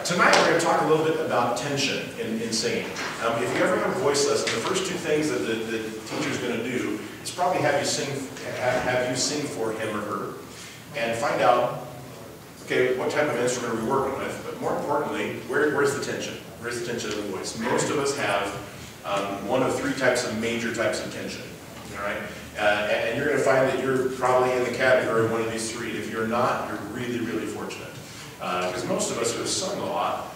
tonight we're going to talk a little bit about tension in singing. If you ever have a voice lesson, the first two things that the teacher's going to do is probably have you sing for him or her, and find out, okay, what type of instrument are we working with, but more importantly, where's the tension? Where's the tension of the voice? Most of us have one of three major types of tension, all right? And you're going to find that you're probably in the category of one of these three. If you're not, you're really, really fortunate. Because most of us who have sung a lot,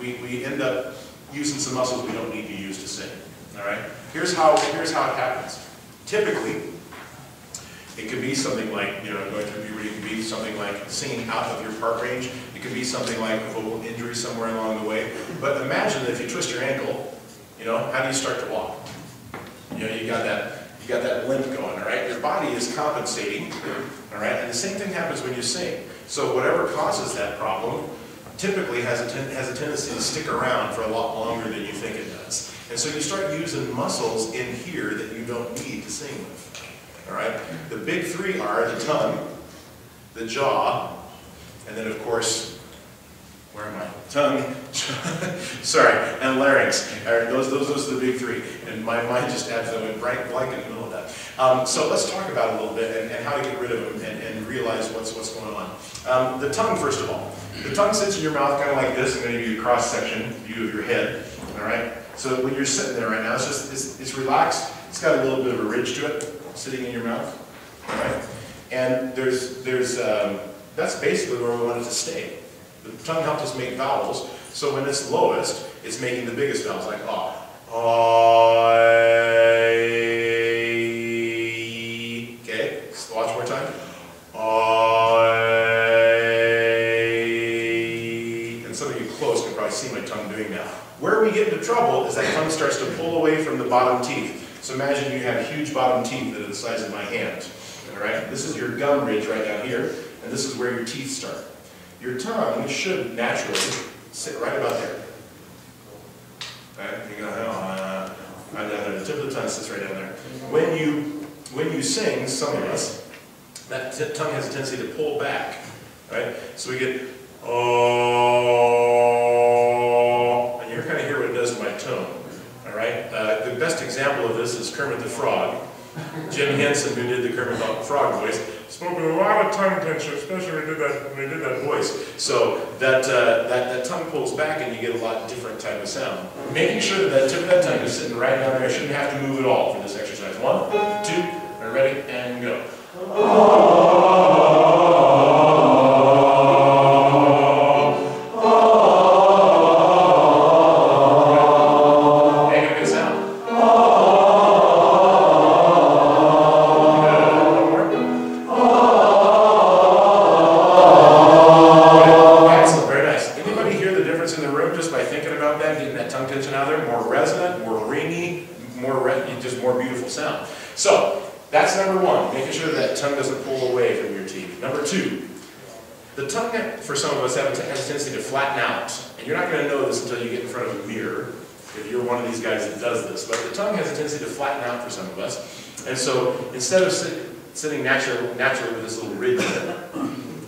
we end up using some muscles we don't need to use to sing, all right? Here's how it happens. Typically, it could be something like, going through puberty, it could be something like singing out of your part range. It could be something like a vocal injury somewhere along the way. But imagine that if you twist your ankle, how do you start to walk? You got that limp going, all right? Your body is compensating, all right? And the same thing happens when you sing. So whatever causes that problem typically has a tendency to stick around for a lot longer than you think it does. And so you start using muscles in here that you don't need to sing with. All right? The big three are the tongue, the jaw, and then of course, where am I? Tongue, sorry, and larynx. Those are the big three. And my mind just absolutely went blank in the middle of that. So let's talk about it a little bit and how to get rid of them and realize what's going on. The tongue, first of all. The tongue sits in your mouth kind of like this. I'm going to give you a cross-section view of your head. All right? So when you're sitting there right now, it's relaxed. It's got a little bit of a ridge to it, sitting in your mouth. All right? And that's basically where we want it to stay. The tongue helps us make vowels, so when it's lowest, it's making the biggest vowels, like ah, okay, watch more time. And some of you close can probably see my tongue doing that. Where we get into trouble is that tongue starts to pull away from the bottom teeth. So imagine you have huge bottom teeth that are the size of my hand. All right, this is your gum ridge right down here, and this is where your teeth start. Your tongue should naturally sit right about there. Okay? You go, right down there. The tip of the tongue sits right down there. When you sing, some of us, that tongue has a tendency to pull back. Right? So we get oh, and you're kind of hear what it does to my tone. All right? The best example of this is Kermit the Frog. Jim Henson, who did the Kermit the Frog voice, spoke with a lot of tongue tension, especially when they did that voice. So that tongue pulls back and you get a lot different type of sound. Making sure that tip of that tongue is sitting right down there. I shouldn't have to move at all for this exercise. 1, 2, are ready, and go. So, that's number one, making sure that tongue doesn't pull away from your teeth. Number 2, the tongue, for some of us, has a tendency to flatten out. And you're not going to know this until you get in front of a mirror, if you're one of these guys that does this. But the tongue has a tendency to flatten out for some of us. And so, instead of sitting naturally with this little ridge in it,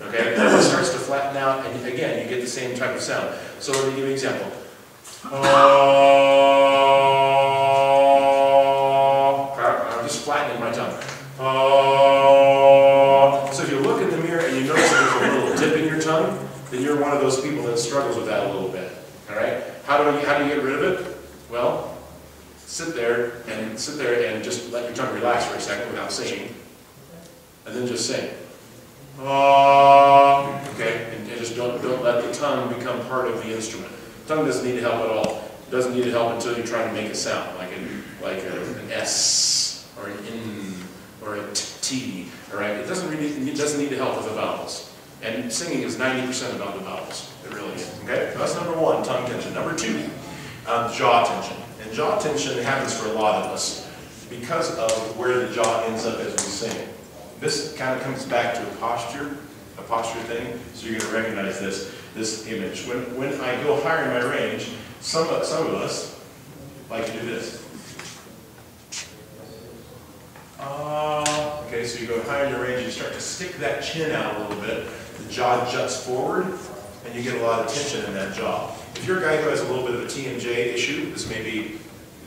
okay, it starts to flatten out, and again, you get the same type of sound. So let me give you an example. Flattening my tongue. So if you look in the mirror and you notice that there's a little dip in your tongue, then you're one of those people that struggles with that a little bit. All right? How do you get rid of it? Well, sit there and just let your tongue relax for a second without singing, and then just sing. Okay, and just don't let the tongue become part of the instrument. The tongue doesn't need to help at all. It doesn't need to help until you're trying to make a sound, like an S. Or an N, or a T, all right? It doesn't need to help with the vowels. And singing is 90% about the vowels. It really is, okay? So that's number 1, tongue tension. Number 2, jaw tension. And jaw tension happens for a lot of us because of where the jaw ends up as we sing. This kind of comes back to a posture thing, so you're going to recognize this image. When I go higher in my range, some of us like to do this. Okay, Okay, so you go higher in your range, you start to stick that chin out a little bit. The jaw juts forward, and you get a lot of tension in that jaw. If you're a guy who has a little bit of a TMJ issue, this may be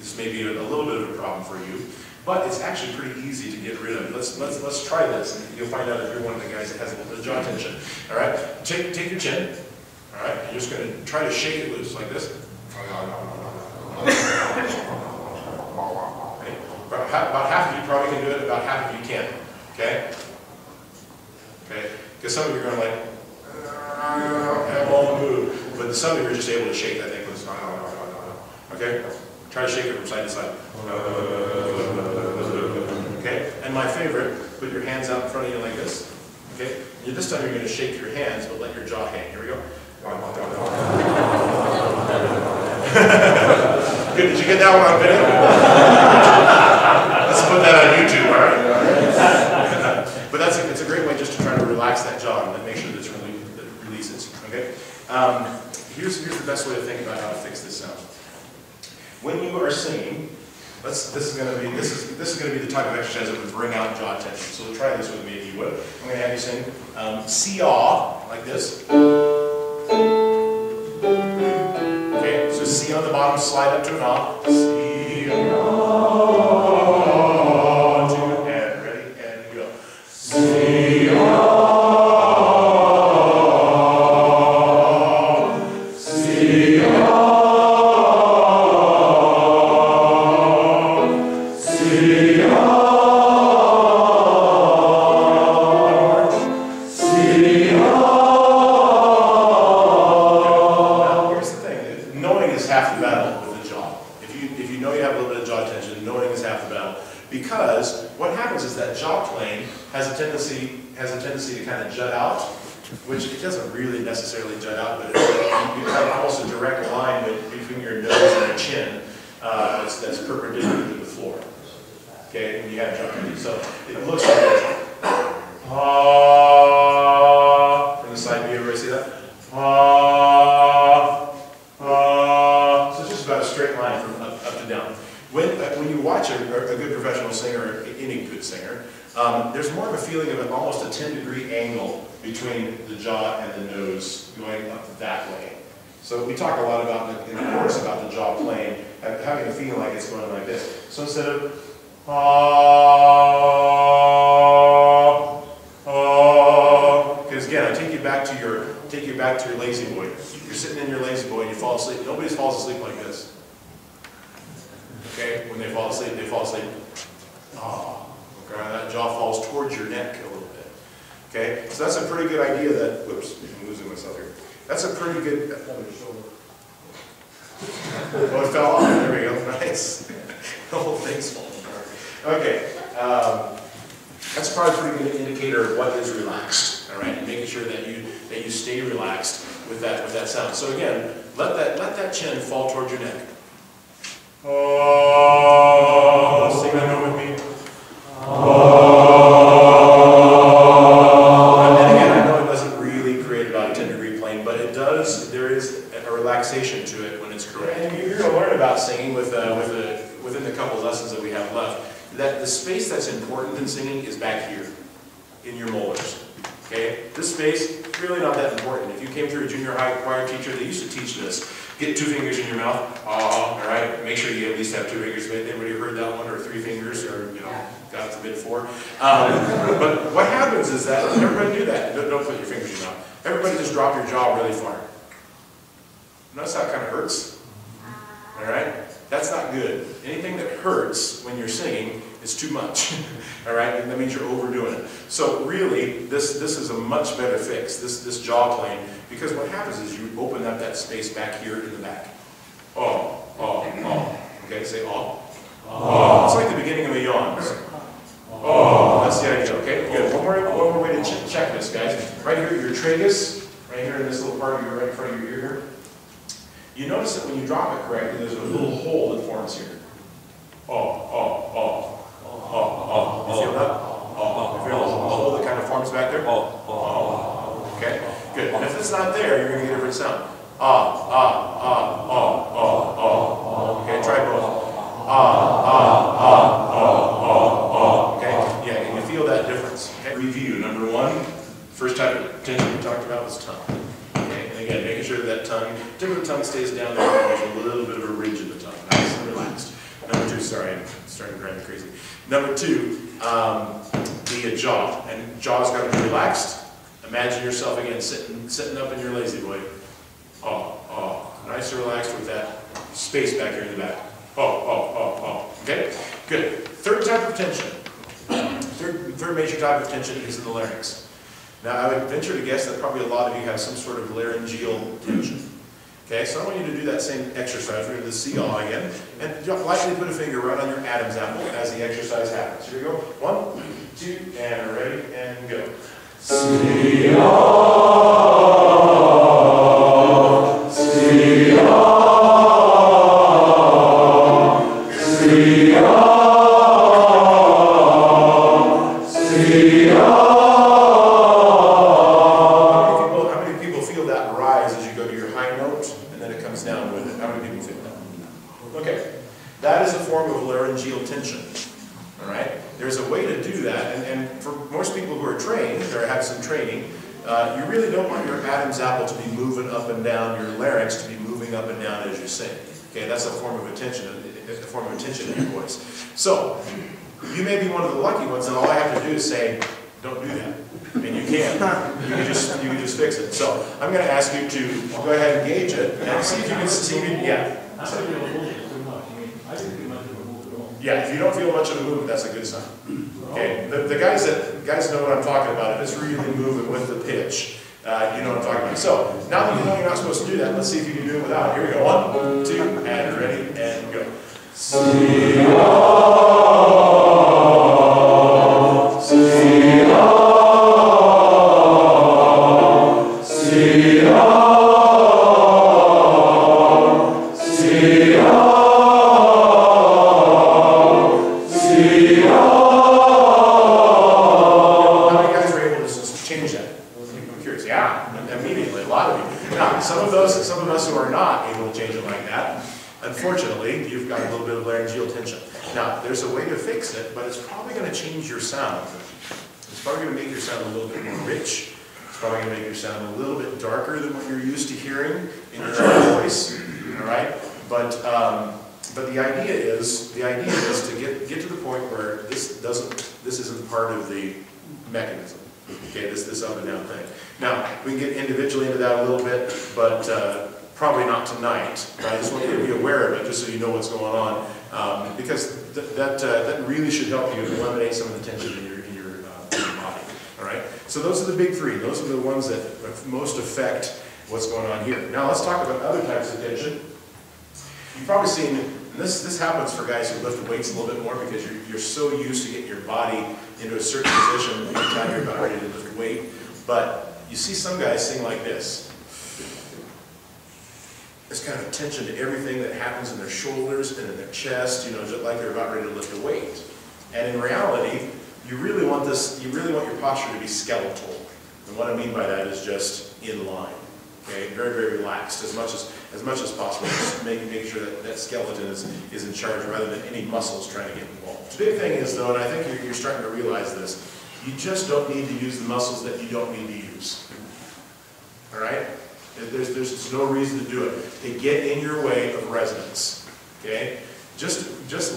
a little bit of a problem for you, but it's actually pretty easy to get rid of. Let's try this, and you'll find out if you're one of the guys that has a little bit of jaw tension. All right, take your chin. All right, you're just going to try to shake it loose like this. Okay. About half of you probably can do it. About half of you can't. Okay. Okay. Because some of you are going like, I won't move, but some of you are just able to shake that thing loose. Okay. Try to shake it from side to side. Okay, and my favorite, put your hands out in front of you like this. Okay, and this time you're going to shake your hands, but let your jaw hang. Here we go. Good, did you get that one on video? Let's put that on YouTube, all right? But it's a great way just to try to relax that jaw and make sure that it releases. Okay, here's the best way to think about how to fix this sound. When you are singing, this is going to be the type of exercise that would bring out jaw tension. So try this with me if you would. I'm going to have you sing see-aw like this. Okay, so C on the bottom, slide up to an ah. See-aw, two, and ready, and go. See-aw. Because what happens is that jaw plane has a tendency to kind of jut out, which it doesn't really necessarily jut out, but you have almost a direct line between your nose and your chin that's perpendicular to the floor. Okay, when you have jaw tension, so it looks like this. From the side view, everybody see that? So it's just about a straight line from up to down. When you watch a good professional singer, or any good singer, there's more of a feeling of almost a 10-degree angle between the jaw and the nose going up that way. So we talk a lot about in the course about the jaw plane, having a feeling like it's going like this. So instead of because again, I take you back to your lazy boy. You're sitting in your lazy boy and you fall asleep. Nobody falls asleep like this. Okay, when they fall asleep, okay, that jaw falls towards your neck a little bit. Okay, so that's a pretty good idea that, whoops, I'm losing myself here. That's a pretty good, oh, it fell off, there we go, nice. The whole thing's falling apart. Okay, that's probably a pretty good indicator of what is relaxed, all right, and making sure that you stay relaxed with that sound. So again, let that chin fall towards your neck. Oh, sing that note with me. Oh. And again, I know it doesn't really create about a 10-degree plane, but it does. There is a relaxation to it when it's correct. And you're going to learn about singing within the couple lessons that we have left. That the space that's important in singing is back here, in your molars. Okay, this space really not that important. If you came through a junior high choir teacher, they used to teach this. Get 2 fingers in your mouth, all right? Make sure you at least have 2 fingers. Anybody heard that one? Or 3 fingers, or, you know, God forbid 4. But what happens is that, everybody do that. Don't put your fingers in your mouth. Everybody just drop your jaw really far. Notice how it kind of hurts? All right? That's not good. Anything that hurts when you're singing is too much. All right? And that means you're overdoing it. So really, this is a much better fix, this jaw plane, because what happens is you open up that space back here in the back. Oh. Okay, say oh. Oh. It's like the beginning of a yawn. Oh, that's the idea, okay? Good. One more way to check this, guys. Right here, your tragus, right here in this little part of your right in front of your ear here. You notice that when you drop it correctly, there's a little hole that forms here. Oh. You feel that? You feel the hole that kind of forms back there? Okay, good. And if it's not there, you're going to get a different sound. Okay, try both. Okay, yeah, and you feel that difference. Okay, review. Number 1, first type of tension we talked about was tongue. Okay, and again, again, making sure that tongue, tip of the tongue stays down there, and there's a little bit of a ridge in the tongue. Nice and relaxed. Number two, sorry, I'm starting to drive me crazy. Number two, the jaw. And jaw's got to be relaxed. Imagine yourself again sitting up in your lazy boy. Nice and relaxed with that space back here in the back. Okay, good. Third type of tension. Third major type of tension is in the larynx. Now, I would venture to guess that probably a lot of you have some sort of laryngeal tension. Okay, so I want you to do that same exercise. We're going to do the see-all again. And lightly put a finger right on your Adam's apple as the exercise happens. Here we go. 1, 2, and ready, and go. See-all, see-all, see-all, see-all. How many people feel that rise as you go to your high note, and then it comes down with it? How many people feel that? Okay, that is a form of laryngeal tension. All right, there's a way to do that, and for most people who are trained or have some training, you really don't want your Adam's apple to be moving up and down, your larynx to be moving up and down as you sing. Okay, that's a form of tension in your voice. So you may be one of the lucky ones, and all I have to do is say, "Don't do that," and you can. You can just fix it. So I'm going to ask you to go ahead and gauge it and see if you can see me. Yeah. Yeah, if you don't feel much of a movement, that's a good sign. Okay, the guys know what I'm talking about. If it's really moving with the pitch, you know what I'm talking about. So now that you know you're not supposed to do that, let's see if you can do it without. Here we go. 1, 2, and ready, and go. See-all, see-all, see-all, see-all. Some of us who are not able to change it like that, unfortunately, you've got a little bit of laryngeal tension. Now, there's a way to fix it, but it's probably going to change your sound. It's probably going to make your sound a little bit more rich. It's probably going to make your sound a little bit darker than what you're used to hearing in your own voice. All right, but the idea is to get to the point where this isn't part of the mechanism. Okay, this up and down thing. Now, we can get individually into that a little bit, but probably not tonight. I just want you to be aware of it, just so you know what's going on, because that really should help you eliminate some of the tension in your body. All right. So those are the big three. Those are the ones that most affect what's going on here. Now let's talk about other types of tension. You've probably seen, and this happens for guys who lift weights a little bit more because you're so used to getting your body into a certain position anytime you're about ready to lift weight. But you see some guys sing like this. There's kind of a tension to everything that happens in their shoulders and in their chest, you know, just like they're about ready to lift a weight. And in reality, you really want your posture to be skeletal. And what I mean by that is just in line. Okay, very, very relaxed as much as possible. Just making sure that skeleton is in charge rather than any muscles trying to get involved. The big thing is though, and I think you're starting to realize this, you just don't need to use the muscles that you don't need to use. All right? There's no reason to do it. They get in your way of resonance. Okay? Just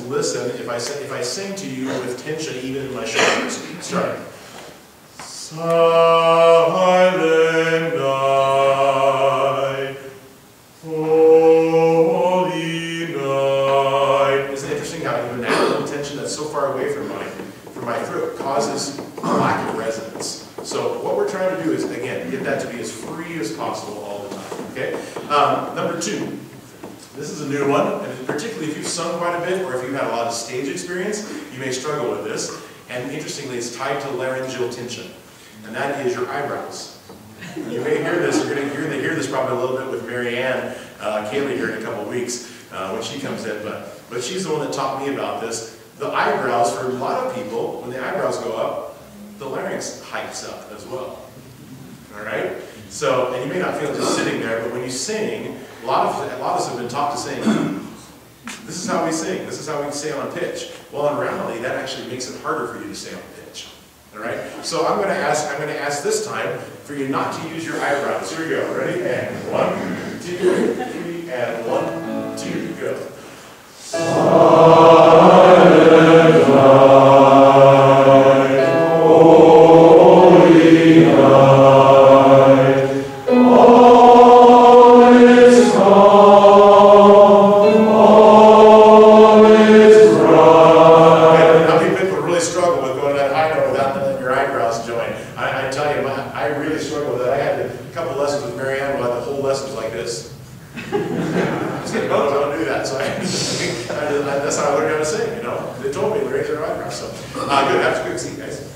listen. If I sing to you with tension even in my shoulders, start. Silent night, holy night. Isn't it interesting how even that little tension that's so far away from my throat causes a lack of resonance? So what we're trying to do is, again, get that to be as free as possible all the time. Okay. Number 2. This is a new one, and particularly if you've sung quite a bit or if you've had a lot of stage experience, you may struggle with this. And interestingly, it's tied to laryngeal tension. And that is your eyebrows. You may hear this, you're going to hear this probably a little bit with Marianne Kaylee here in a couple of weeks when she comes in, but she's the one that taught me about this. The eyebrows, for a lot of people, when the eyebrows go up, the larynx hikes up as well. All right? So, and you may not feel it just sitting there, but when you sing, a lot of us have been taught to sing, this is how we sing, this is how we stay on pitch. Well, in reality, that actually makes it harder for you to stay on pitch. All right? So I'm going to ask this time for you not to use your eyebrows. Here we go. Ready? And 1, 2, 3, and 1, 2, go. Silent night, holy night, all is calm, all is bright. How many people really struggle with going that high note without letting your eyebrows join? I tell you, I really struggle with it. I had a couple lessons with Marianne where the whole lesson was like this. I said, no, don't do that. So that's how I learned how to sing, you know. They told me to raise their eyebrows. So, good. Have a quick seat, guys.